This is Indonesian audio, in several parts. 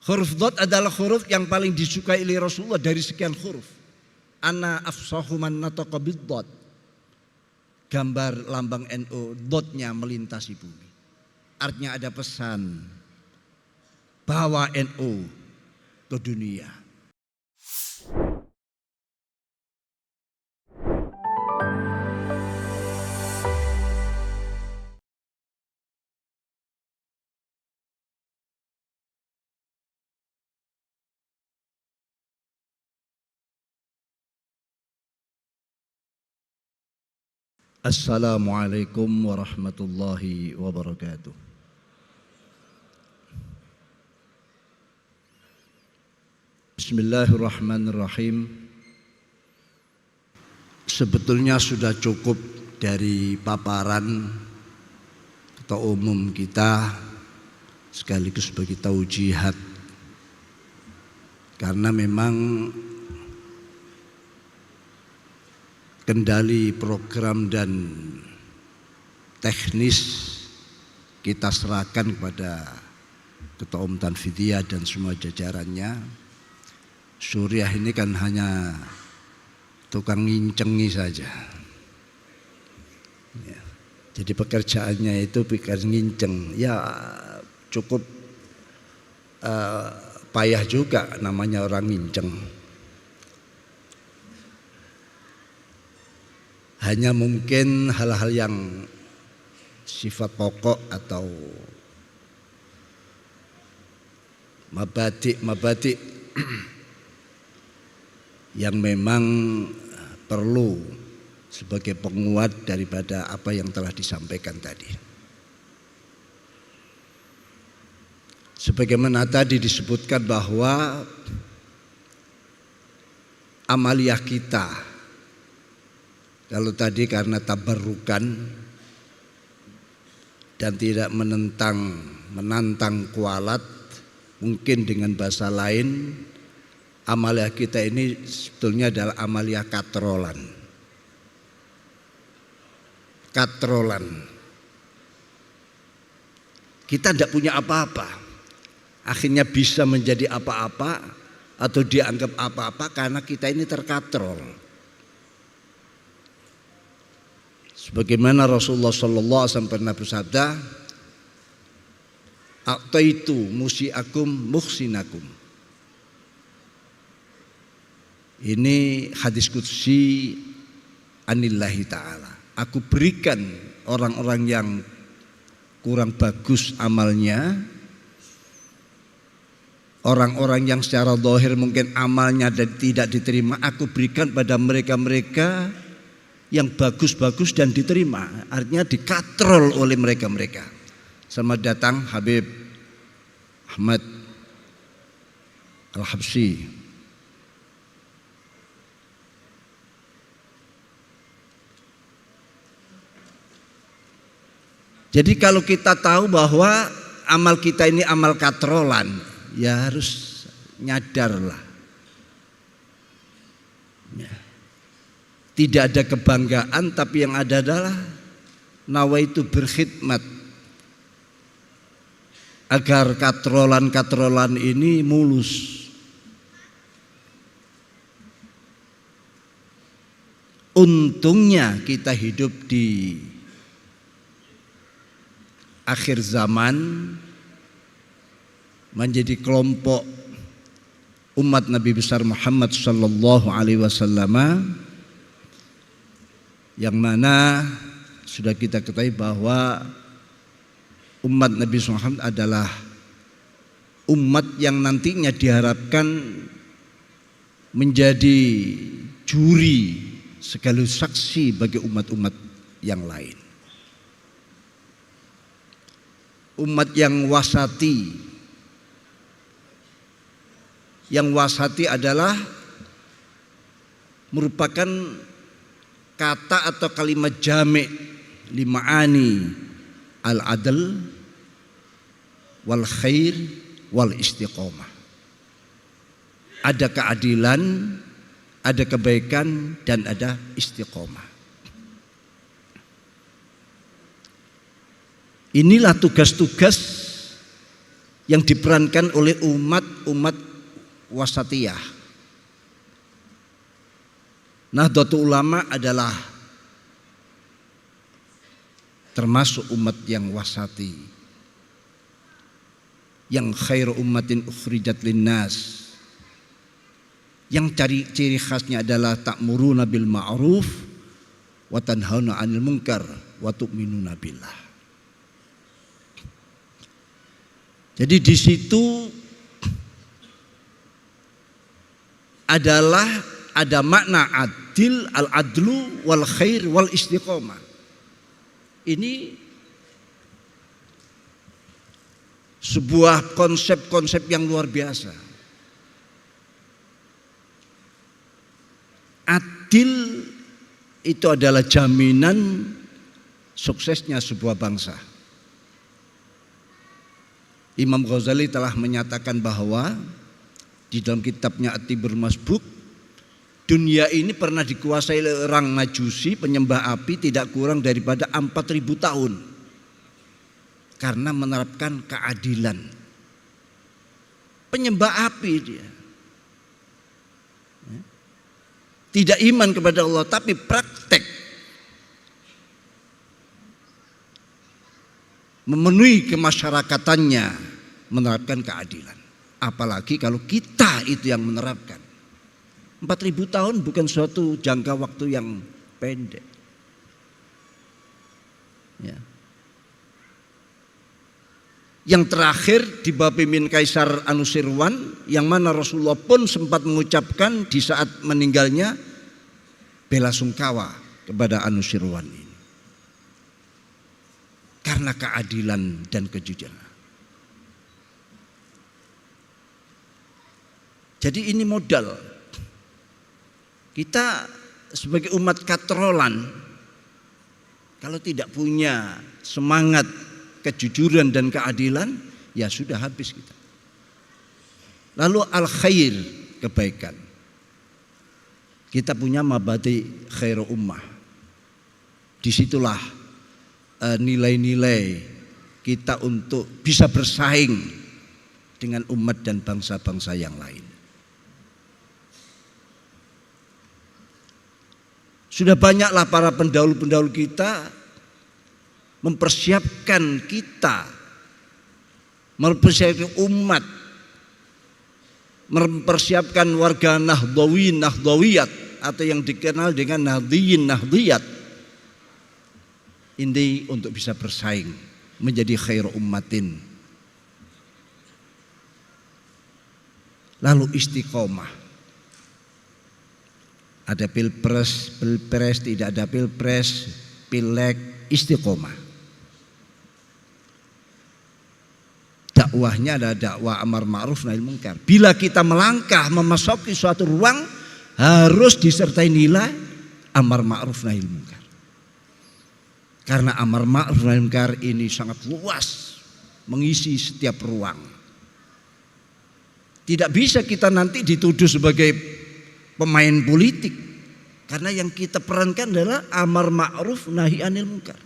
Huruf dhad adalah huruf yang paling disukai oleh Rasulullah dari sekian huruf. Ana afsahu man nataqa bid-dhad. Gambar lambang NU, dotnya melintasi bumi. Artinya ada pesan bawa NU ke dunia. Assalamualaikum warahmatullahi wabarakatuh. Bismillahirrahmanirrahim. Sebetulnya sudah cukup dari paparan ketua umum kita sekaligus bagi taujihat, karena memang kendali program dan teknis kita serahkan kepada Ketua Umum Tanfidiyah dan semua jajarannya. Suriah ini kan hanya tukang ngincengi saja ya. Jadi pekerjaannya itu pikir nginceng ya, cukup payah juga namanya orang nginceng. Hanya mungkin hal-hal yang sifat pokok atau mabadi' yang memang perlu sebagai penguat daripada apa yang telah disampaikan tadi. Sebagaimana tadi disebutkan bahwa amaliyah kita, kalau tadi karena tabarrukan dan tidak menantang kualat, mungkin dengan bahasa lain, amaliyah kita ini sebetulnya adalah amaliyah katrolan. Katrolan. Kita tidak punya apa-apa, akhirnya bisa menjadi apa-apa atau dianggap apa-apa karena kita ini terkatrol. Sebagaimana Rasulullah sallallahu alaihi wasallam pernah bersabda, "A'taitu musiakum muhsinakum." Ini hadis qudsi anillahi ta'ala. Aku berikan orang-orang yang kurang bagus amalnya, orang-orang yang secara zahir mungkin amalnya tidak diterima, aku berikan pada mereka-mereka yang bagus-bagus dan diterima, artinya dikatrol oleh mereka-mereka. Selamat datang Habib Ahmad Al-Habsyi. Jadi kalau kita tahu bahwa amal kita ini amal katrolan, ya harus nyadarlah. Ya. Tidak ada kebanggaan, tapi yang ada adalah nawaitu berkhidmat agar katrolan-katrolan ini mulus. Untungnya kita hidup di akhir zaman, menjadi kelompok umat Nabi besar Muhammad sallallahu alaihi wasallam, yang mana sudah kita ketahui bahwa umat Nabi SAW adalah umat yang nantinya diharapkan menjadi juri sekaligus saksi bagi umat-umat yang lain. Umat yang wasati. Yang wasati adalah merupakan kata atau kalimat jami' lima'ani al-adl wal khair wal istiqomah. Ada keadilan, ada kebaikan, dan ada istiqomah. Inilah tugas-tugas yang diperankan oleh umat wasatiyah. Nahdlatul Ulama adalah termasuk umat yang wasati, yang khairu ummatin ukhrijat linnas, yang ciri khasnya adalah ta'muruna bil ma'ruf wa tanhauna 'anil munkar wa tu'minuna billah. Jadi di situ ada makna adil, al-adlu wal khair wal istiqomah. Ini sebuah konsep-konsep yang luar biasa. Adil itu adalah jaminan suksesnya sebuah bangsa. Imam Ghazali telah menyatakan bahwa di dalam kitabnya At-Tibrul Masbuk, dunia ini pernah dikuasai oleh orang Majusi penyembah api tidak kurang daripada 4.000 tahun karena menerapkan keadilan. Penyembah api dia, tidak iman kepada Allah, tapi praktek memenuhi kemasyarakatannya menerapkan keadilan. Apalagi kalau kita itu yang menerapkan. 4.000 tahun bukan suatu jangka waktu yang pendek. Ya. Yang terakhir di bawah pimpinan Kaisar Anusirwan, yang mana Rasulullah pun sempat mengucapkan di saat meninggalnya bela sungkawa kepada Anusirwan ini karena keadilan dan kejujuran. Jadi ini modal kita sebagai umat katrolan, kalau tidak punya semangat kejujuran dan keadilan, ya sudah habis kita. Lalu al-khair, kebaikan. Kita punya mabadi khairu ummah. Disitulah nilai-nilai kita untuk bisa bersaing dengan umat dan bangsa-bangsa yang lain. Sudah banyaklah para pendahulu-pendahulu kita mempersiapkan kita, mempersiapkan umat, mempersiapkan warga Nahdlawiyin, Nahdlawiyat atau yang dikenal dengan Nahdliyin, Nahdliyat ini untuk bisa bersaing menjadi khairu ummatin. Lalu istiqomah. Ada pilpres, tidak ada pilpres, pileg, istiqomah. Dakwahnya adalah dakwah amar ma'ruf nahi munkar. Bila kita melangkah memasuki suatu ruang, harus disertai nilai amar ma'ruf nahi munkar. Karena amar ma'ruf nahi munkar ini sangat luas, mengisi setiap ruang. Tidak bisa kita nanti dituduh sebagai pemain politik, karena yang kita perankan adalah amar ma'ruf nahi anil munkar,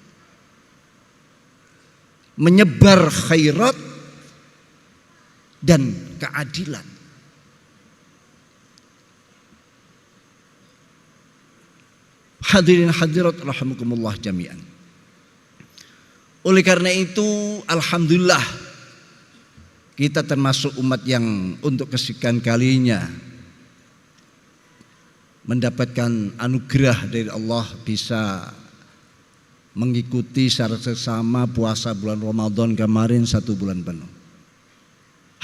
menyebar khairat dan keadilan. Hadirin hadirat rahimakumullah jami'an. Oleh karena itu alhamdulillah kita termasuk umat yang untuk kesekian kalinya mendapatkan anugerah dari Allah bisa mengikuti secara seksama puasa bulan Ramadan kemarin 1 bulan penuh.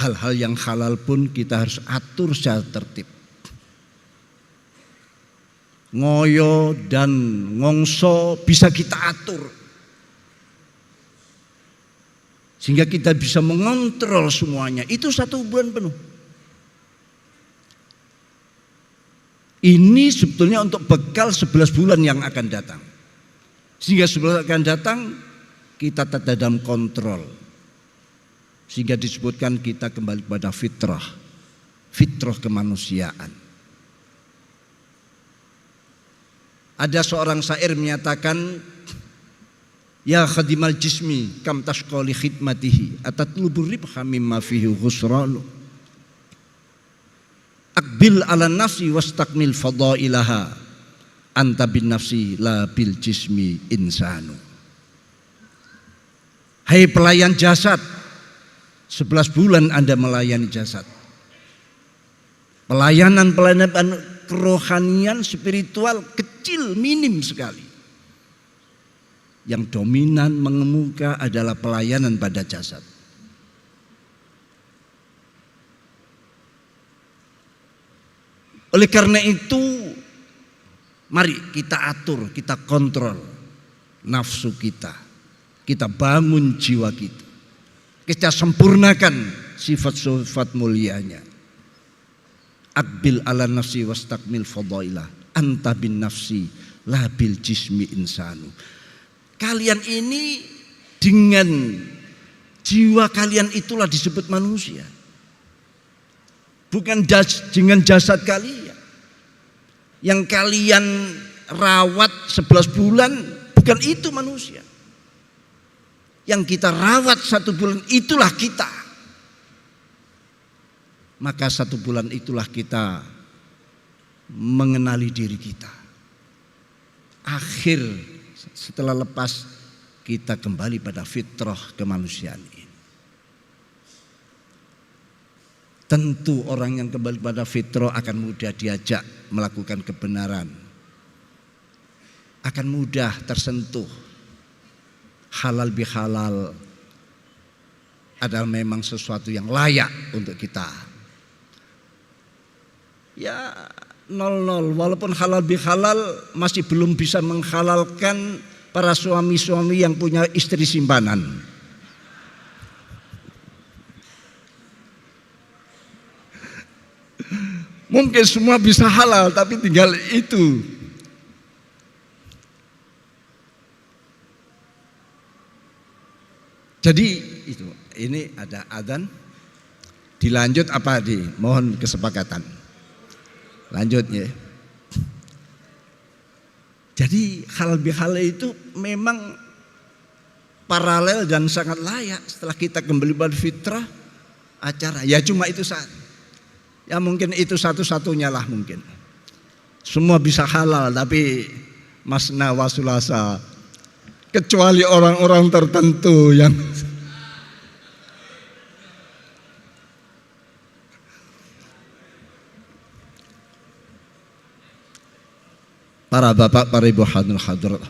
Hal-hal yang halal pun kita harus atur secara tertib. Ngoyo dan ngongso bisa kita atur, sehingga kita bisa mengontrol semuanya. Itu 1 bulan penuh. Ini sebetulnya untuk bekal 11 bulan yang akan datang. Sehingga 11 akan datang kita tetap dalam kontrol. Sehingga disebutkan kita kembali pada fitrah. Fitrah kemanusiaan. Ada seorang syair menyatakan Ya khadimal jismi kam tashqa li khidmatihi atatlubur ribha mimma fihi khusranu. Akbil ala nafsi wastakmil fadailaha anta bin nafsi la bil jismi insanu. Hai pelayan jasad, 11 bulan Anda melayani jasad. Pelayanan kerohanian spiritual kecil, minim sekali. Yang dominan mengemuka adalah pelayanan pada jasad. Oleh karena itu, mari kita atur, kita kontrol nafsu kita. Kita bangun jiwa kita. Kita sempurnakan sifat-sifat mulianya. Akbil ala nafsi wastakmil fadailah. Anta bin nafsi la bil jismi insanu. Kalian ini dengan jiwa kalian itulah disebut manusia. Bukan dengan jasad kalian. Yang kalian rawat 11 bulan, bukan itu manusia. Yang kita rawat 1 bulan itulah kita. Maka 1 bulan itulah kita mengenali diri kita. Akhir setelah lepas kita kembali pada fitrah kemanusiaan ini. Tentu orang yang kembali pada fitrah akan mudah diajak melakukan kebenaran. Akan mudah tersentuh. Halal bihalal adalah memang sesuatu yang layak untuk kita. Ya 0-0, walaupun halal bihalal masih belum bisa menghalalkan para suami-suami yang punya istri simpanan. Mungkin semua bisa halal, tapi tinggal itu. Jadi itu, ini ada adzan. Dilanjut apa mohon kesepakatan. Lanjut ya. Jadi halal bihalal itu memang paralel dan sangat layak setelah kita kembali pada fitrah acara. Ya cuma itu saat. Ya mungkin itu satu-satunya lah mungkin. Semua bisa halal tapi masna wasulasa. Kecuali orang-orang tertentu yang para bapak, para ibu hadirin hadirat,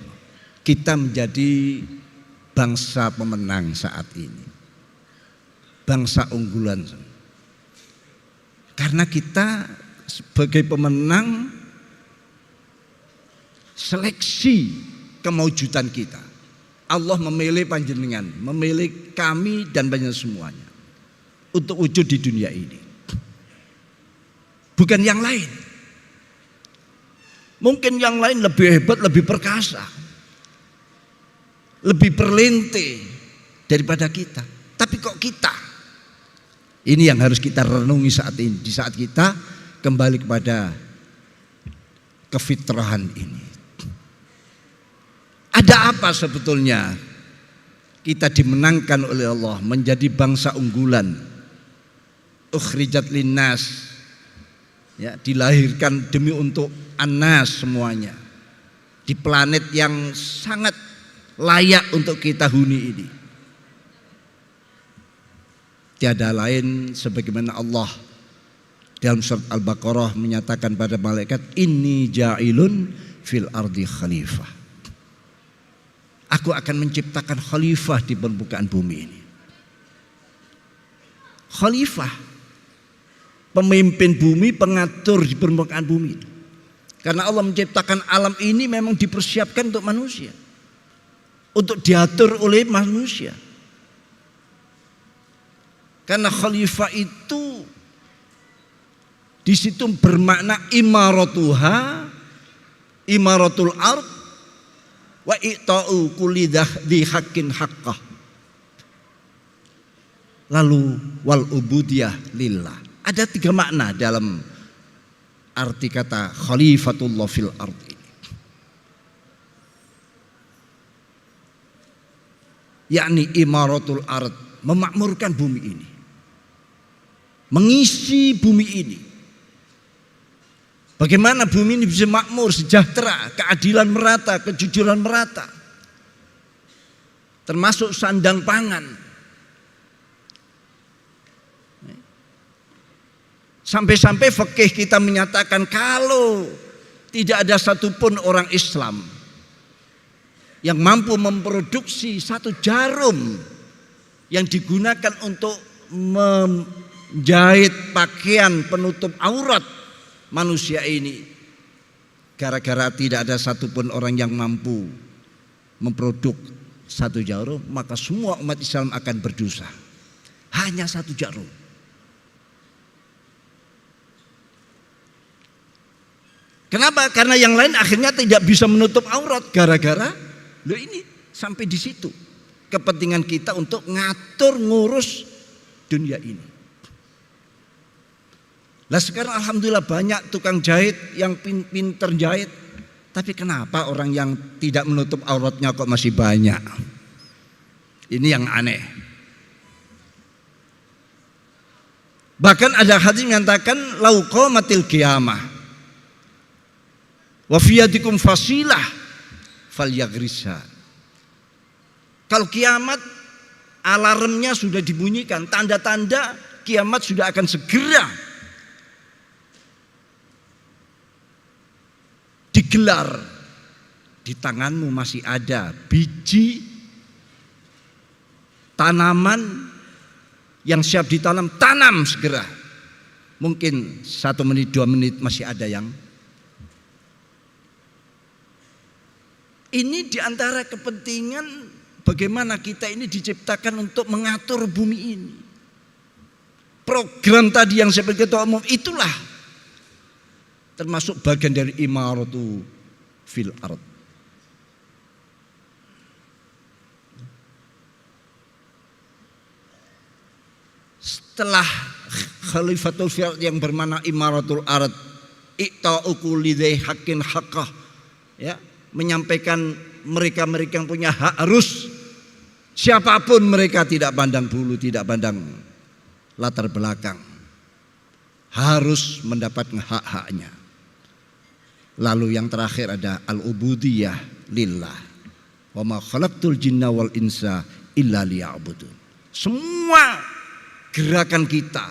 kita menjadi bangsa pemenang saat ini. Bangsa unggulan. Karena kita sebagai pemenang seleksi kemaujudan kita. Allah memilih panjenengan, memilih kami dan banyak semuanya untuk wujud di dunia ini. Bukan yang lain. Mungkin yang lain lebih hebat, lebih perkasa, lebih berlente daripada kita. Tapi kok kita? Ini yang harus kita renungi saat ini. Di saat kita kembali kepada kefitrahan ini. Ada apa sebetulnya kita dimenangkan oleh Allah menjadi bangsa unggulan? Ukhrijat linnas, ya, dilahirkan demi untuk anas semuanya di planet yang sangat layak untuk kita huni ini. Tiada lain sebagaimana Allah dalam surat Al-Baqarah menyatakan pada malaikat, inni ja'ilun fil ardi khalifah. Aku akan menciptakan khalifah di permukaan bumi ini. Khalifah, pemimpin bumi, pengatur di permukaan bumi ini. Karena Allah menciptakan alam ini memang dipersiapkan untuk manusia, untuk diatur oleh manusia. Karena khalifah itu di situ bermakna imaratuha, imaratul ard, wa i'ta'u kulli dhi haqqin haqqah. Lalu wal ubudiyah lillah. Ada 3 makna dalam arti kata khalifatullah fil ard ini. yakni imaratul ard, memakmurkan bumi ini, mengisi bumi ini. Bagaimana bumi ini bisa makmur, sejahtera, keadilan merata, kejujuran merata, termasuk sandang pangan. Sampai-sampai fikih kita menyatakan kalau tidak ada satupun orang Islam yang mampu memproduksi satu jarum yang digunakan untuk menjahit pakaian penutup aurat manusia ini, gara-gara tidak ada satupun orang yang mampu memproduk satu jarum, maka semua umat Islam akan berdosa. Hanya satu jarum. Kenapa? Karena yang lain akhirnya tidak bisa menutup aurat, gara-gara loh ini sampai di situ kepentingan kita untuk ngatur ngurus dunia ini. Lah sekarang alhamdulillah banyak tukang jahit yang pinter jahit, tapi kenapa orang yang tidak menutup auratnya kok masih banyak? Ini yang aneh. Bahkan ada hadis mengatakan lauqamatil qiyamah wa fiyadikum fasilah falyagrisha. Kalau kiamat alarmnya sudah dibunyikan, tanda-tanda kiamat sudah akan segera digelar. Di tanganmu masih ada biji tanaman yang siap ditanam, tanam segera. Mungkin 1 menit 2 menit masih ada yang. Ini diantara kepentingan bagaimana kita ini diciptakan untuk mengatur bumi ini. Program tadi yang saya ketua umum itulah termasuk bagian dari imaratu fil ard. Setelah khalifatul fil yang bermakna imaratul ard, i'ta'uku lidhi haqqin haqqah, ya, menyampaikan mereka-mereka yang punya hak harus, siapapun mereka, tidak pandang bulu, tidak pandang latar belakang, harus mendapatkan hak-haknya. Lalu yang terakhir ada al-ubudiyah lillah, wa ma khalaqtul jinna wal insa illa liya'budun. Semua gerakan kita,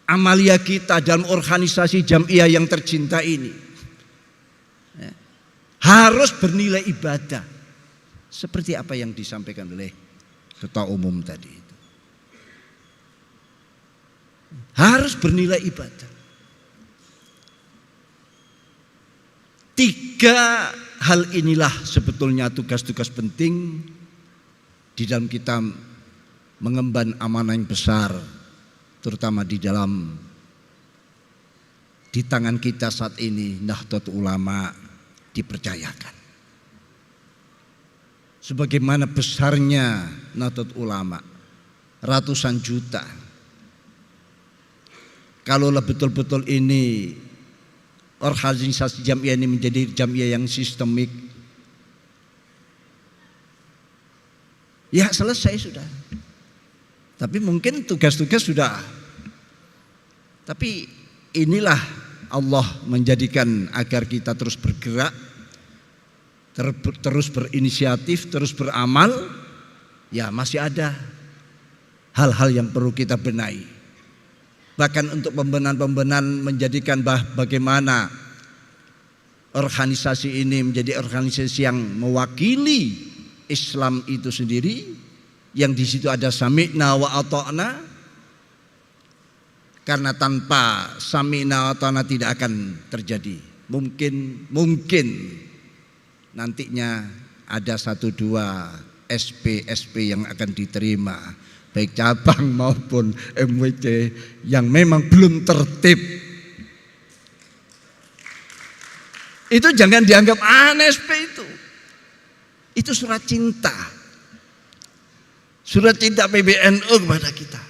amalia kita dalam organisasi Jam'iyah yang tercinta ini harus bernilai ibadah seperti apa yang disampaikan oleh ketua umum tadi itu. Harus bernilai ibadah. 3 hal inilah sebetulnya tugas-tugas penting di dalam kita mengemban amanah yang besar, terutama di tangan kita saat ini, Nahdlatul Ulama dipercayakan. Sebagaimana besarnya Nahdlatul Ulama, ratusan juta. Kalau betul-betul ini organisasi Jam'iyah ini menjadi Jam'iyah yang sistemik, ya selesai sudah. Tapi mungkin tugas-tugas sudah. Tapi inilah Allah menjadikan agar kita terus bergerak, terus berinisiatif, terus beramal. Ya masih ada hal-hal yang perlu kita benahi. Bahkan untuk pembenahan-pembenahan menjadikan bagaimana organisasi ini menjadi organisasi yang mewakili Islam itu sendiri, yang di situ ada sami'na wa ata'na. Karena tanpa sami'na wa ata'na tidak akan terjadi. Mungkin nantinya ada 1-2 SP yang akan diterima, baik cabang maupun MWC yang memang belum tertib. Itu jangan dianggap aneh SP itu. Itu surat cinta. Surat cinta PBNU kepada kita.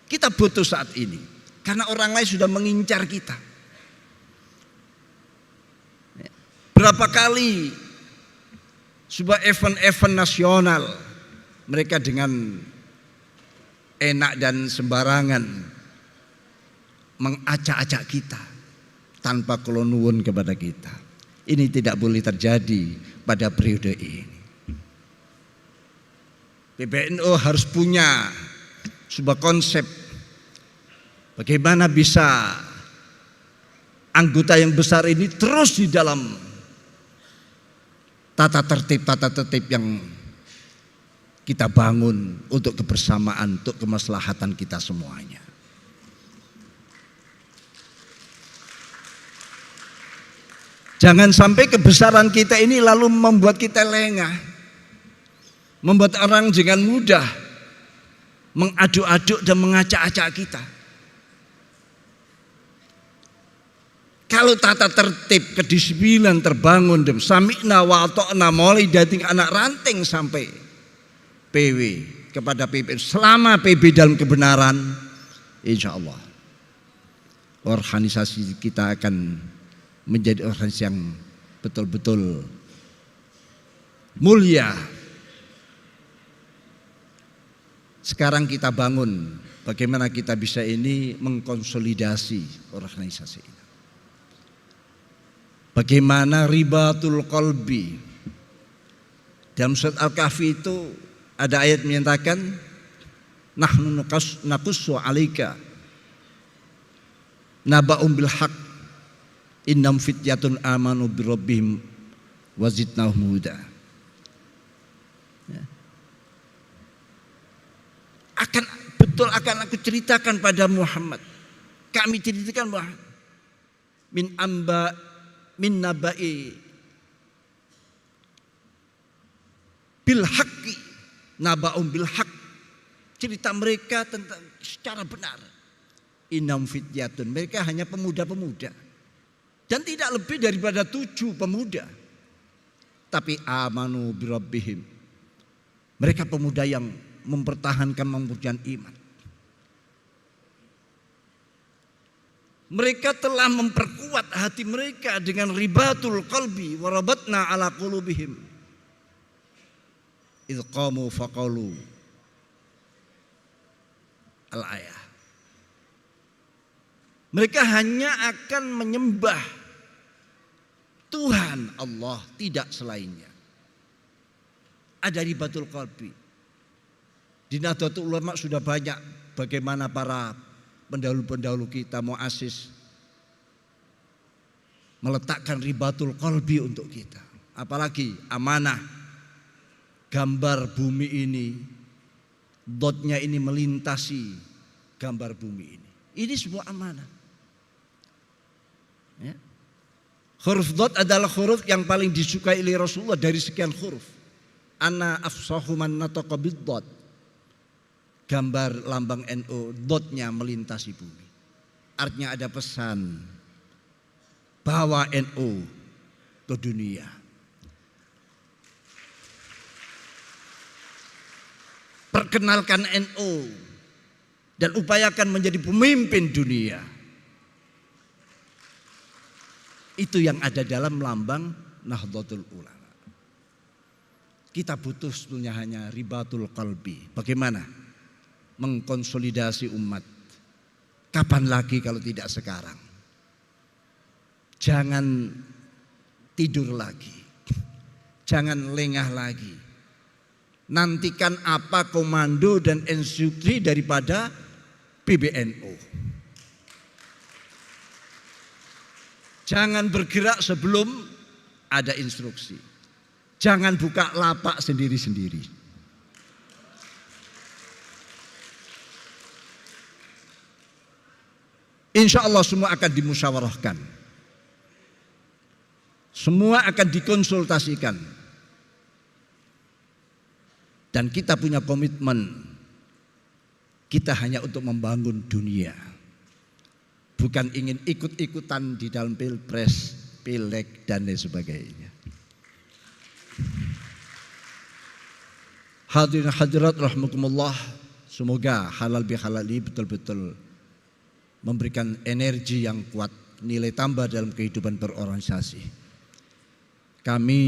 Kita butuh saat ini. Karena orang lain sudah mengincar kita. Berapa kali sebuah event-event nasional mereka dengan enak dan sembarangan mengacak-acak kita tanpa kula nuwun kepada kita. Ini tidak boleh terjadi pada periode ini. PBNU harus punya sebuah konsep bagaimana bisa anggota yang besar ini terus di dalam tata tertib yang kita bangun untuk kebersamaan, untuk kemaslahatan kita semuanya. Jangan sampai kebesaran kita ini lalu membuat kita lengah, membuat orang dengan mudah mengaduk-aduk dan mengacak-acak kita. Kalau tata tertib kedisiplinan terbangun dan sami'na wa ata'na mulai dari anak ranting sampai PW kepada PB, selama PB dalam kebenaran, insya Allah organisasi kita akan menjadi organisasi yang betul-betul mulia. Sekarang kita bangun bagaimana kita bisa ini mengkonsolidasi organisasi ini. Bagaimana ribatul qalbi. Dalam surat Al-Kahfi itu ada ayat menyatakan nahnu naqussu 'alaika naba'um bil haqq innam fityatun amanu birabbihim wazidnahum huda. Akan aku ceritakan pada Muhammad. Kami ceritakan bahwa min nabai bil haqqi nabaum bil haqq. Cerita mereka tentang secara benar. Innam fityatun, mereka hanya pemuda-pemuda. Dan tidak lebih daripada 7 pemuda. Tapi amanu birabbihim. Mereka pemuda yang mempertahankan memperjuangkan iman. Mereka telah memperkuat hati mereka dengan ribatul qalbi wa rabatna ala qulubihim. Idz qamu faqalu al-ayah. Mereka hanya akan menyembah Tuhan Allah, tidak selainnya. Ada ribatul qalbi. Di Nahdlatul Ulama sudah banyak bagaimana para pendahulu-pendahulu kita muassis meletakkan ribatul qalbi untuk kita. Apalagi amanah gambar bumi ini, dotnya ini melintasi gambar bumi ini. Ini sebuah amanah. Ya. Huruf dot adalah huruf yang paling disukai oleh Rasulullah dari sekian huruf. Ana afsahu man nataqa bid-dot. Gambar lambang NU, dotnya melintasi bumi. Artinya ada pesan bawa NU ke dunia. Perkenalkan NU dan upayakan menjadi pemimpin dunia. Itu yang ada dalam lambang Nahdlatul Ulama. Kita butuh sebetulnya hanya ribatul qalbi. Bagaimana mengkonsolidasi umat? Kapan lagi kalau tidak sekarang? Jangan tidur lagi. Jangan lengah lagi. Nantikan apa komando dan instruksi daripada PBNU. Jangan bergerak sebelum ada instruksi. Jangan buka lapak sendiri-sendiri. Insya Allah semua akan dimusyawarahkan. Semua akan dikonsultasikan. Dan kita punya komitmen. Kita hanya untuk membangun dunia. Bukan ingin ikut-ikutan di dalam pilpres, pileg dan lain sebagainya. Hadirin hadirat rahimakumullah. Semoga halal bihalal ini betul-betul memberikan energi yang kuat, nilai tambah dalam kehidupan berorganisasi. Kami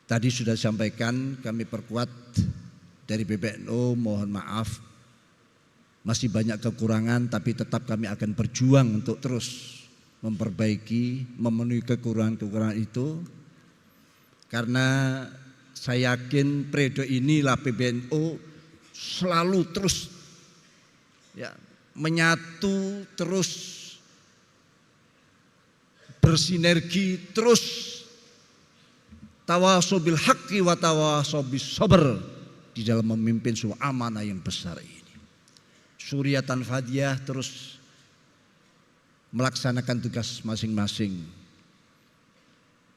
Tadi sudah disampaikan, kami perkuat dari PBNU, mohon maaf masih banyak kekurangan, tapi tetap kami akan berjuang untuk terus memperbaiki, memenuhi kekurangan-kekurangan itu. Karena saya yakin periode inilah PBNU selalu terus ya, menyatu, terus bersinergi, terus tawasau bil haqqi wa tawasau bis sabr di dalam memimpin sebuah amanah yang besar ini. Surya Tanfadiyah terus melaksanakan tugas masing-masing,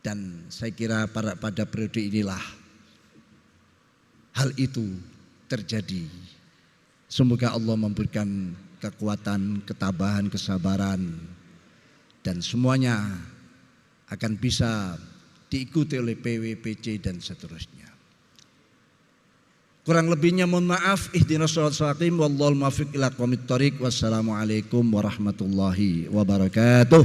dan saya kira pada periode inilah hal itu terjadi. Semoga Allah memberikan kekuatan, ketabahan, kesabaran, dan semuanya akan bisa diikuti oleh PW, PC dan seterusnya. Kurang lebihnya mohon maaf. Ihdinas shiratal mustaqim wallahul muwaffiq ila aqwamit thoriq. Wassalamualaikum warahmatullahi wabarakatuh.